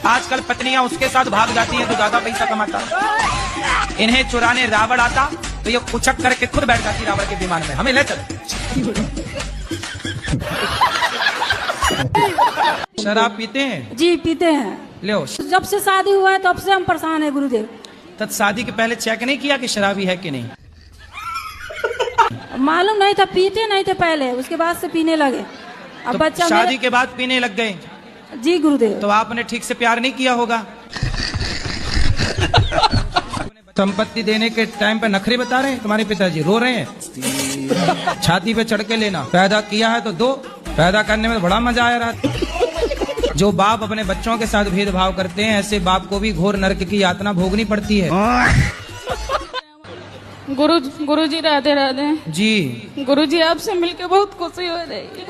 आजकल पत्नियां उसके साथ भाग जाती हैं तो ज्यादा पैसा कमाता। इन्हें चुराने रावण आता तो ये उछक करके खुद बैठ जाती रावण के विमान में, हमें ले चल। शराब पीते हैं? जी पीते हैं। लो, जब से शादी हुआ है तब से हम परेशान है गुरुदेव। तब शादी के पहले चेक नहीं किया कि शराबी है कि नहीं? मालूम नहीं था, पीते नहीं थे पहले, उसके बाद से पीने लगे। अब तो बच्चा शादी के बाद पीने लग गए? जी गुरुदेव। तो आपने ठीक से प्यार नहीं किया होगा। संपत्ति देने के टाइम पे नखरे बता रहे हैं तुम्हारे पिताजी, रो रहे हैं। छाती पे चढ़ के लेना, पैदा किया है तो दो। पैदा करने में बड़ा मजा आया रहा। जो बाप अपने बच्चों के साथ भेदभाव करते हैं, ऐसे बाप को भी घोर नरक की यातना भोगनी पड़ती है। गुरुजी राधे राधे जी। गुरुजी आपसे मिलके बहुत खुशी हो रही है।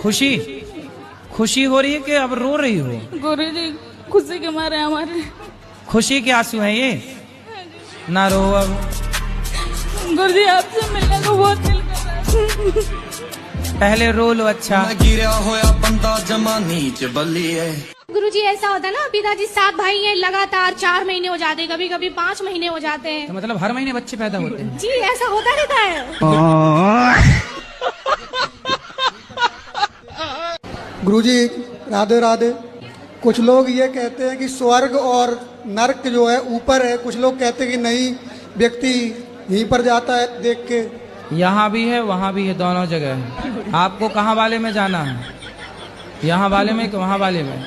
खुशी हो रही है कि अब रो रही हो? गुरुजी खुशी के मारे हमारे खुशी के आंसू हैं ये, ना रो अब। गुरुजी आपसे मिलने को बहुत दिल कर रहा है। पहले रो लो। अच्छा, गिरा होया बंदा जमा नीच बल्ली है। गुरुजी ऐसा होता है ना, पिताजी 7 भाई हैं, लगातार 4 महीने हो जाते हैं, कभी कभी 5 महीने हो जाते हैं। तो मतलब हर महीने बच्चे पैदा होते हैं? जी ऐसा होता रहता है। गुरुजी राधे राधे। कुछ लोग ये कहते हैं कि स्वर्ग और नरक जो है ऊपर है, कुछ लोग कहते हैं कि नहीं, व्यक्ति यहीं पर जाता है देख के। यहाँ भी है वहाँ भी है, दोनों जगह है। आपको कहाँ वाले में जाना है? यहाँ वाले में कि वहाँ वाले में?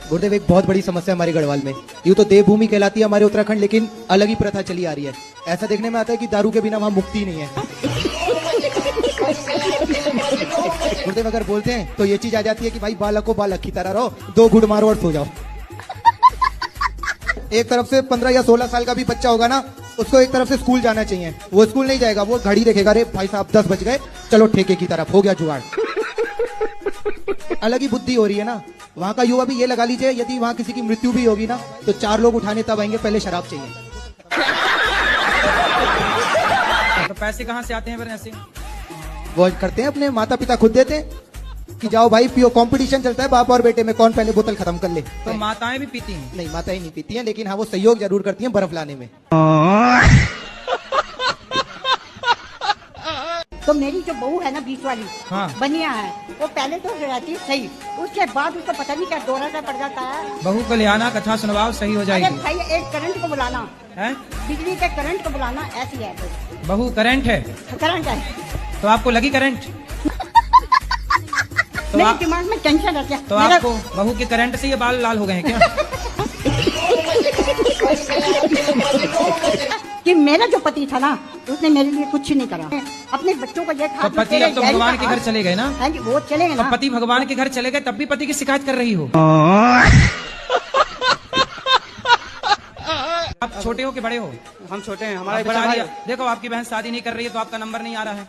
गुरुदेव एक बहुत बड़ी समस्या हमारे गढ़वाल में, यूँ तो देवभूमि कहलाती है हमारे उत्तराखंड, लेकिन अलग ही प्रथा चली आ रही है। ऐसा देखने में आता है कि दारू के बिना वहाँ मुक्ति नहीं है। गुरुदेव अगर बोलते हैं तो ये चीज आ जाती है कि भाई बालक को बालक की तरह रहो, 2 घूंट मारो और सो जाओ। एक तरफ से 15 या 16 साल का भी बच्चा होगा ना, उसको एक तरफ से स्कूल जाना चाहिए। वो स्कूल नहीं जाएगा, वो घड़ी देखेगा, अरे भाई साहब 10 बज गए, चलो ठेके की तरफ, हो गया जुगाड़। अलग ही बुद्धि हो रही है ना। वहाँ का युवा भी ये लगा लीजिए, यदि वहाँ किसी की मृत्यु भी होगी ना तो 4 लोग उठाने तब आएंगे, पहले शराब चाहिए। तो पैसे कहाँ से आते हैं फिर ऐसे? वो करते हैं, अपने माता पिता खुद देते हैं कि जाओ भाई पियो, कंपटीशन चलता है बाप और बेटे में, कौन पहले बोतल खत्म कर ले। तो माताएं भी पीती हैं? नहीं, माताएं नहीं पीती हैं, लेकिन हाँ वो सहयोग जरूर करती हैं बर्फ लाने में। तो मेरी जो बहू है ना, बीच वाली, हाँ। बनिया है, वो पहले तो रहती है सही, उसके बाद उसको पता नहीं क्या दौरा सा पड़ जाता है। बहू को ले आना, कथा सुनवाओ, सही हो अरे जाएगी। भाई एक करंट को बुलाना है? बिजली के करंट को बुलाना, ऐसी है बहू करंट है? करंट है। तो आपको लगी करंट? तो मेरे दिमाग में टेंशन रहती है। तो आपको बहू के करंट से ये बाल लाल हो गए हैं क्या? कि मेरा जो पति था ना, उसने मेरे लिए कुछ नहीं करा, अपने बच्चों को ये तो पति अब तो भगवान के घर चले गए ना? हाँ जी, वो चले गए तो ना। पति भगवान के घर चले गए, तब भी पति की शिकायत कर रही हो? आप छोटे हो कि बड़े हो? हम छोटे हैं, हमारा बड़ा भाई। देखो आपकी बहन शादी नहीं कर रही है तो आपका नंबर नहीं आ रहा है।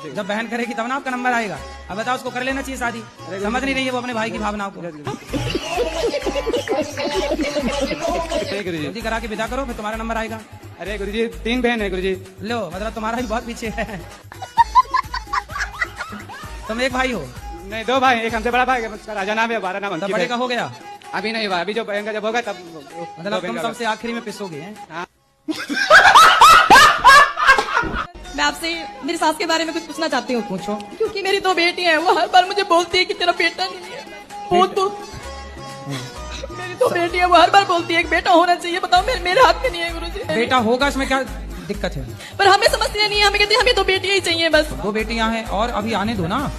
जब बहन करेगी तब ना आपका नंबर आएगा। अब बताओ उसको कर लेना चाहिए शादी, समझ नहीं रही है वो अपने भाई की भावनाओं को। जल्दी करा के विदा करो, फिर तुम्हारा नंबर आएगा। अरे गुरुजी 3 बहन है गुरुजी। लो मतलब तुम्हारा ही बहुत पीछे है। तुम एक भाई हो? नहीं 2 भाई, एक हमसे बड़ा भाई, उसका राजा नाम है, 12 नाम। तब बड़े का हो गया? अभी नहीं हुआ, अभी जो बहन का जब होगा तब मतलब तुम सबसे आखिरी में पिसोगे हैं? हाँ। मैं आपसे मेरी सास के बारे में कुछ पूछना चाहती हूँ। पूछो। क्योंकि मेरी 2 बेटी हैं, वो हर बार मुझे बोलती है कि तेरा बेटा नहीं है। बहुत मेरी 2 बेटी है, वो हर बार बोलती है एक बेटा होना चाहिए। बताओ मेरे हाथ में नहीं है गुरुजी। बेटा होगा, इसमें क्या दिक्कत है? पर हमें समझती नहीं है, हमें कहते हैं हमें 2 बेटियां ही चाहिए बस। 2 बेटियां हैं और अभी आने दो ना,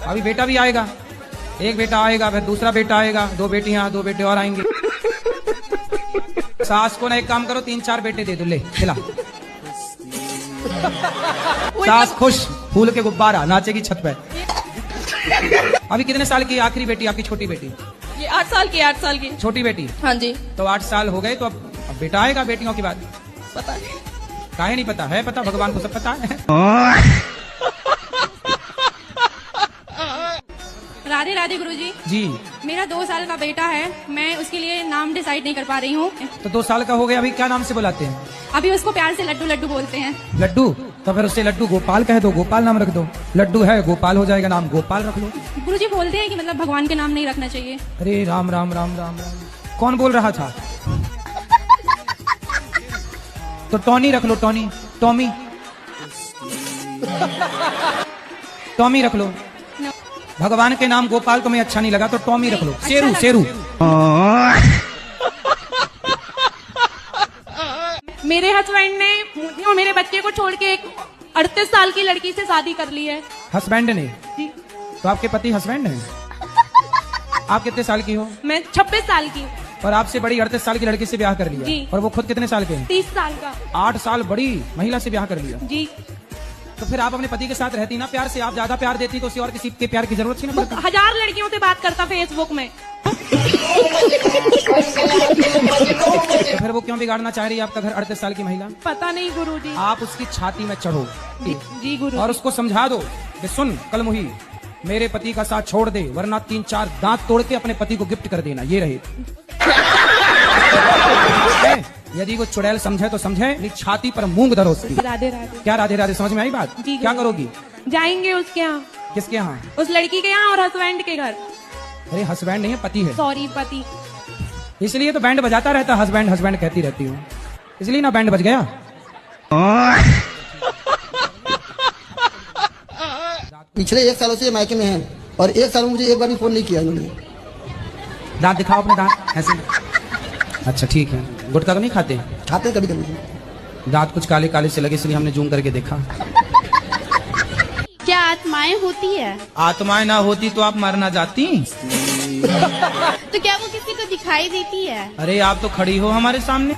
अभी बेटा भी आएगा। एक बेटा आएगा, फिर दूसरा बेटा आएगा, 2 बेटियां, 2 बेटे और आएंगे। सास को ना एक काम करो, 3-4 बेटे दे दो, ले खिला। सास खुश, फूल के गुब्बारा, नाचेगी छत पे। अभी कितने साल की आखिरी बेटी आपकी? छोटी बेटी? ये 8 साल की, 8 साल की छोटी बेटी। हाँ जी। तो 8 साल हो गए, तो अब बेटा आएगा बेटियों के बाद। पता नहीं, काहे नहीं पता है? पता, भगवान को सब पता है। राधे राधे गुरुजी। जी। मेरा 2 साल का बेटा है, मैं उसके लिए नाम डिसाइड नहीं कर पा रही हूँ। तो 2 साल का हो गया, अभी क्या नाम से बुलाते हैं? अभी उसको प्यार से लड्डू लड्डू बोलते हैं। लड्डू? तो फिर उससे लड्डू गोपाल कह दो, गोपाल नाम रख दो। लड्डू है गोपाल हो जाएगा, नाम गोपाल रख लो। गुरुजी बोलते हैं कि मतलब भगवान के नाम नहीं रखना चाहिए। अरे राम राम राम राम राम, कौन बोल रहा था? तो टॉनी रख लो, टॉनी, टॉमी, टॉमी रख लो। भगवान के नाम गोपाल तुम्हें अच्छा नहीं लगा तो टॉमी रख लो। शेरू, शेरू। मेरे हस्बैंड ने मुझे और मेरे बच्चे को छोड़ के एक 38 साल की लड़की से शादी कर ली है। हस्बैंड ने? जी। तो आपके पति हस्बैंड हैं? आप कितने साल की हो? मैं 26 साल की हूँ। और आपसे बड़ी 38 साल की लड़की से ब्याह कर लिया? जी। और वो खुद कितने साल के हैं? 30 साल का। 8 साल बड़ी महिला से ब्याह कर लिया? जी। तो फिर आप अपने पति के साथ रहती ना प्यार से, आप ज्यादा प्यार देती तो उसे और किसी के प्यार की जरूरत थी ना? 1000 लड़कियों से बात करता फेसबुक में। तो फिर वो क्यों बिगाड़ना चाह रही है आपका घर 38 साल की महिला? पता नहीं गुरुजी। आप उसकी छाती में चढ़ो जी गुरु। और उसको समझा दो कि सुन कलमुही, मेरे पति का साथ छोड़ दे वरना 3-4 दांत तोड़ के अपने पति को गिफ्ट कर देना, ये रहे। यदि वो चुड़ैल समझे तो समझे, नहीं छाती पर मूंग धरो उसकी। राधे राधे। क्या राधे राधे, समझ में आई बात? जी, क्या करोगी? जाएंगे उसके यहाँ। किसके यहाँ? उस लड़की के यहाँ और हस्बैंड के घर। अरे हस्बैंड नहीं है, पति है। सॉरी, पति। इसलिए तो बैंड बजाता रहता, हस्बैंड हस्बैंड कहती रहती हूँ, इसलिए ना बैंड बज गया। पिछले 1 सालों से मायके में हैं और 1 साल में मुझे एक बार भी फोन नहीं किया इन्होंने। दांत दिखाओ अपने दांत ऐसे। अच्छा ठीक है। गुटखा तो नहीं खाते? खाते कभी कभी। दांत कुछ काले काले से लगे इसलिए हमने जूम करके देखा। क्या आत्माएं होती है? आत्माएं ना होती तो आप मर ना जाती। तो क्या वो किसी को दिखाई देती है? अरे आप तो खड़ी हो हमारे सामने।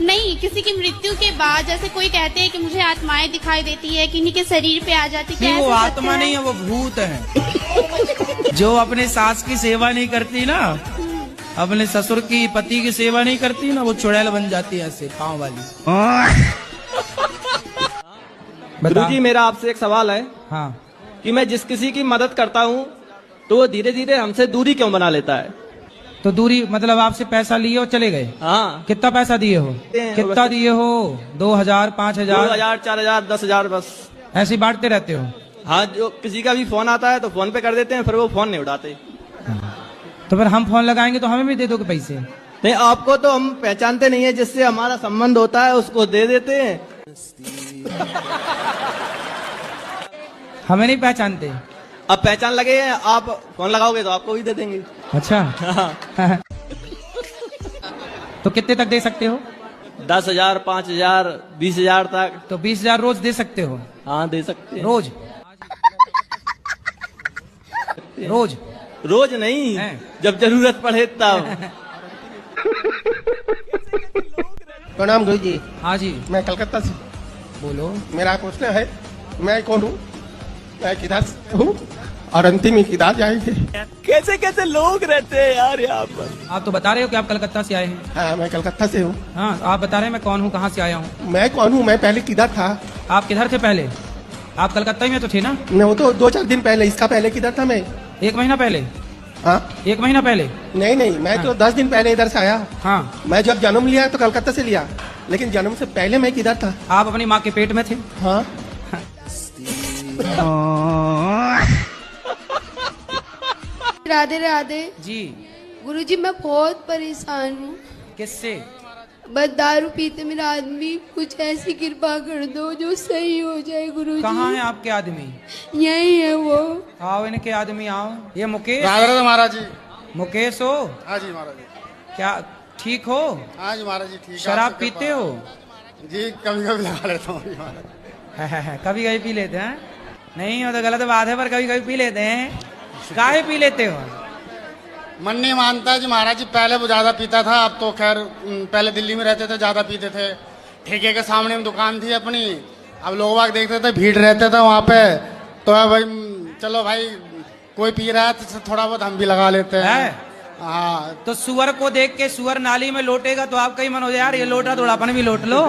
नहीं, किसी की मृत्यु के बाद जैसे कोई कहते हैं कि मुझे आत्माएं दिखाई देती है, किन्हीं के शरीर पे आ जाती है। नहीं, वो आत्मा नहीं है, वो भूत है। जो अपने सास की सेवा नहीं करती ना, अपने ससुर की पति की सेवा नहीं करती ना, वो चुड़ैल बन जाती है ऐसे पाँव वाली। गुरुजी मेरा आपसे एक सवाल है। हाँ। कि मैं जिस किसी की मदद करता हूँ तो वो धीरे धीरे हमसे दूरी क्यों बना लेता है? तो दूरी मतलब आपसे पैसा लिए और चले गए? हाँ। कितना पैसा दिए हो? कितना दिए हो? 2000, 5000, 2000, 4000, 10,000 बस ऐसे बांटते रहते हो? हाँ, जो किसी का भी फोन आता है तो फोन पे कर देते हैं, फिर वो फोन नहीं उठाते। तो फिर हम फोन लगाएंगे तो हमें भी दे दोगे पैसे? नहीं, आपको तो हम पहचानते नहीं है, जिससे हमारा संबंध होता है उसको दे देते हैं। हमें नहीं पहचानते? अब पहचान लगे हैं, आप फोन लगाओगे तो आपको भी दे देंगे। अच्छा। तो कितने तक दे सकते हो? 10,000, 5,000, 20,000 तक। तो 20,000 रोज दे सकते हो? हाँ, दे सकते हैं। रोज? रोज? रोज नहीं, जब जरूरत पड़े तब। प्रणाम गुरु जी। हाँ जी। मैं कलकत्ता से। बोलो। मेरा क्वेश्चन है, मैं कौन हूँ, मैं किधर से हूँ और अंतिम में किधर जाएंगे? कैसे कैसे लोग रहते हैं यार यहाँ पर। आप तो बता रहे हो कि आप कलकत्ता से आए हैं। हाँ, मैं कलकत्ता से हूँ। हाँ, आप बता रहे हैं मैं कौन हूँ, कहाँ से आया हूँ। मैं कौन हूँ, मैं पहले किधर था? आप किधर थे पहले? आप कलकत्ता ही में तो थे ना? मैं वो तो 2-4 दिन पहले, इसका पहले किधर था मैं? 1 महीना पहले? हाँ, 1 महीना पहले? नहीं, मैं तो 10 दिन पहले इधर से आया। हाँ। मैं जब जन्म लिया तो कलकत्ता से लिया, लेकिन जन्म से पहले मैं किधर था? आप अपनी माँ के पेट में थे। हाँ। राधे राधे जी। गुरुजी मैं बहुत परेशान हूँ। किससे? बस दारू पीते मेरा आदमी, कुछ ऐसी कृपा कर दो जो सही हो जाए गुरुजी। कहाँ है आपके आदमी? यही है वो। आओ इनके आदमी आओ। ये मुकेश? राधे महाराज जी। मुकेश हो? हाँ जी महाराज जी। क्या ठीक हो? हाँ जी महाराज जी, ठीक है। शराब पीते हो? जी, कभी कभी लगा लेता हूँ महाराज। कभी कभी पी लेते हैं? नहीं हो तो गलत बात है, पर कभी कभी पी लेते हैं। काहे पी लेते हो? मन नहीं मानता जी महाराज जी। पहले वो ज्यादा पीता था, अब तो खैर पहले दिल्ली में रहते थे, ज्यादा पीते थे। ठेके के सामने में दुकान थी अपनी, अब लोग बाग देखते थे, भीड़ रहते थे वहाँ पे, तो भाई चलो भाई कोई पी रहा है तो थोड़ा बहुत हम भी लगा लेते हैं। हाँ। तो सुअर को देख के सुअर नाली में लोटेगा तो आपका ही मन हो जाए यार ये लोट रहा, थोड़ा अपन भी लोट लो।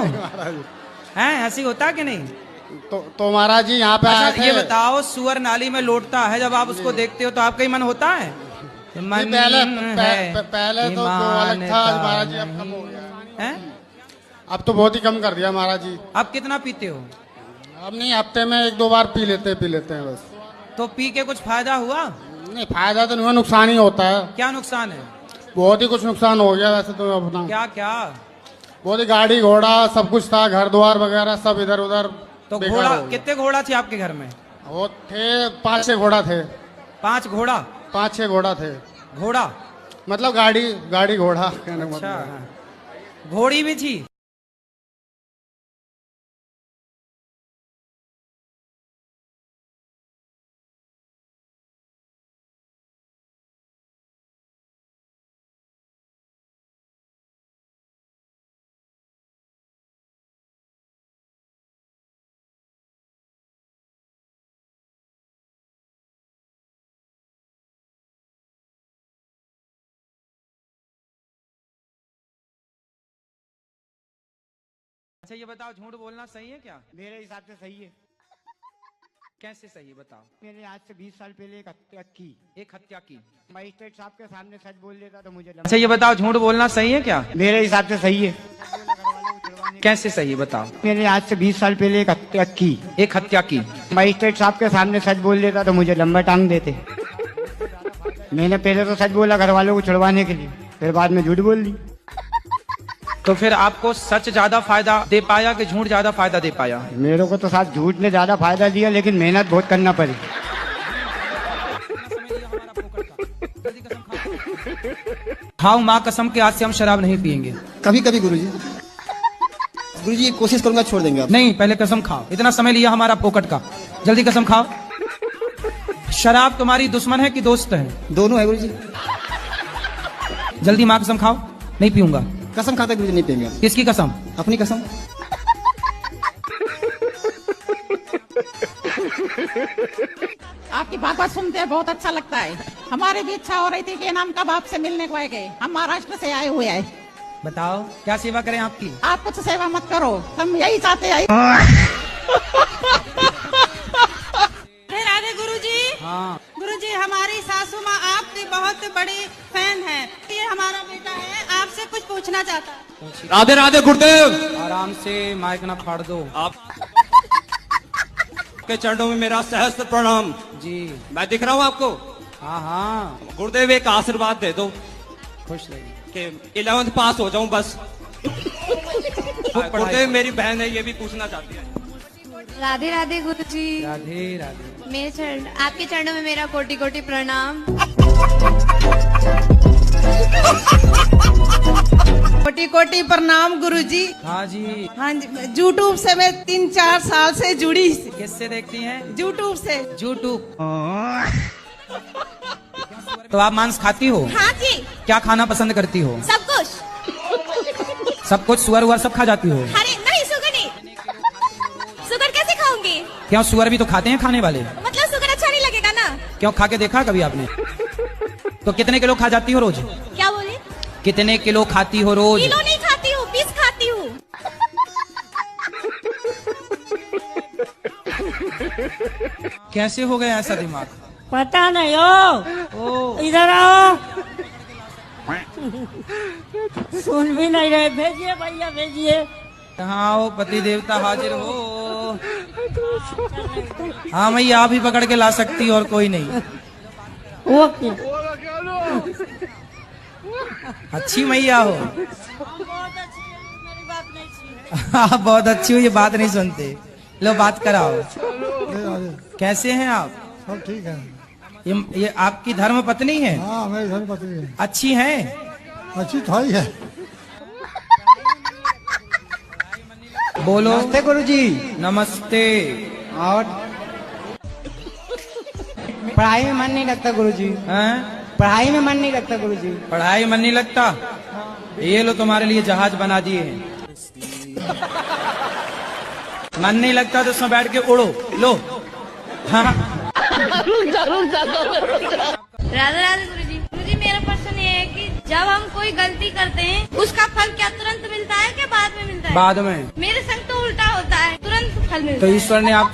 हैं, ऐसी होता कि नहीं? तो महाराज जी यहाँ पे आए थे। ये बताओ, सुअर नाली में लोटता है, जब आप उसको देखते हो तो आपका ही मन होता है? मन पहले तो अलग था महाराज जी, अब कम हो गया। अब तो बहुत ही कम कर दिया महाराज जी। अब कितना पीते हो? अब नहीं, हफ्ते में 1-2 बार पी लेते हैं बस। तो पी के कुछ फायदा हुआ? नहीं, फायदा तो नहीं हुआ, नुकसान ही होता है। क्या नुकसान है? बहुत ही कुछ नुकसान हो गया वैसे तो अपना। क्या क्या? बहुत ही गाड़ी घोड़ा सब कुछ था, घर द्वार वगैरह सब इधर उधर। तो बेकार घोड़ा, हो गया। कितने घोड़ा थे आपके घर में? वो थे 5-6 घोड़ा थे। 5 घोड़ा? 5-6 घोड़ा थे। घोड़ा मतलब गाड़ी घोड़ा कहने का अच्छा, मतलब। घोड़ी भी थी? अच्छा ये बताओ, झूठ बोलना सही है क्या? मेरे हिसाब से सही है। कैसे सही है बताओ? मैंने आज से 20 साल पहले एक हत्या की। एक हत्या की? मजिस्ट्रेट साहब के सामने सच बोल लेता तो मुझे अच्छा ये बताओ, झूठ बोलना सही है क्या? मेरे हिसाब से सही है। कैसे सही है बताओ? मैंने आज से 20 साल पहले एक हत्या की। एक हत्या की? मजिस्ट्रेट साहब के सामने सच बोल लेता तो मुझे लंबा टांग देते। मैंने पहले तो सच बोला घर वालों को छुड़वाने के लिए, फिर बाद में झूठ बोल दी। तो फिर आपको सच ज्यादा फायदा दे पाया कि झूठ ज्यादा फायदा दे पाया? मेरे को तो साथ झूठ ने ज्यादा फायदा दिया, लेकिन मेहनत बहुत करना पड़ी। खाओ माँ कसम के आज से हम शराब नहीं पिएंगे। कभी कभी गुरुजी कोशिश करूंगा छोड़ देंगे आप। नहीं, पहले कसम खाओ। इतना समय लिया हमारा पोकट का, जल्दी कसम खाओ। शराब तुम्हारी दुश्मन है कि दोस्त है? दोनों है गुरुजी। जल्दी माँ कसम खाओ। नहीं पीऊंगा। कसम खाता गुरुजी नहीं पिएंगे। किसकी कसम? अपनी कसम। आपकी बात सुनते हैं बहुत अच्छा लगता है। हमारी भी इच्छा हो रही थी कि नाम कब आपसे मिलने को आए गए। हम महाराष्ट्र से आए हुए हैं। बताओ क्या सेवा करें आपकी? आप कुछ सेवा मत करो, हम यही चाहते हैं। राधे गुरुजी। हाँ गुरुजी, हमारी सासू माँ आपकी बहुत बड़ी फैन है। ये हमारा बेटा है, आपसे कुछ पूछना चाहता है। राधे राधे गुरुदेव। आराम से, माइक ना फाड़ दो। आप के चरणों में मेरा सहस्त्र प्रणाम जी। मैं दिख रहा हूँ आपको? हाँ हाँ। गुरुदेव एक आशीर्वाद दे दो खुश रहिए कि 11th पास हो जाऊं बस। गुरुदेव मेरी बहन है, ये भी पूछना चाहती है। राधे राधे गुरुजी। राधे राधे। मेरे चरण, आपके चरणों में मेरा कोटि कोटि प्रणाम। कोटि कोटि प्रणाम गुरुजी। हाँ जी। हाँ जी, यूट्यूब से मैं 3-4 साल से जुड़ी। किससे देखती हैं? यूट्यूब से। यूट्यूब। तो आप मांस खाती हो? हाँ जी। क्या खाना पसंद करती हो? सब कुछ। सब कुछ? सुअर उअर सब खा जाती हो? अरे नहीं, सुगर नहीं। सुगर कैसे खाऊंगी? क्यों, सुअर भी तो खाते हैं खाने वाले। मतलब सुगर अच्छा नहीं लगेगा ना? क्यों, खा के देखा कभी आपने? तो कितने किलो खा जाती हो रोज? क्या बोले? कितने किलो खाती हो रोज? किलो नहीं खाती हूँ, पीस खाती हूँ। कैसे हो गया ऐसा दिमाग? पता नहीं हो। इधर आओ। सुन भी नहीं रहे। भेजिए भैया, भेजिए। हाँ हो पति देवता हाजिर हो। हाँ मैया, आप ही पकड़ के ला सकती और कोई नहीं। ओके। अच्छी मैया हो। बहुत अच्छी है, मेरी बात नहीं सुनी। आप बहुत अच्छी हो, ये बात नहीं सुनते। लो बात कराओ। कैसे हैं आप? सब ठीक है। ये आपकी धर्म पत्नी है? हाँ मेरी धर्म पत्नी है। अच्छी है? अच्छी तो ही है। बोलो। नमस्ते गुरुजी। नमस्ते। और पढ़ाई में मन नहीं लगता गुरुजी। हैं? पढ़ाई में मन नहीं लगता गुरुजी। पढ़ाई मन नहीं लगता? ये लो तुम्हारे लिए जहाज बना दिए। मन नहीं लगता तो उसमें बैठ के उड़ो। लो। हाँ। राधे राधे गुरुजी। गुरुजी, मेरा प्रश्न ये है कि जब हम कोई गलती करते हैं उसका फल क्या तुरंत मिलता है कि बाद में मिलता है? बाद में। मेरे संग तो उल्टा होता है, तुरंत फल मिलता तो है। ईश्वर ने आपका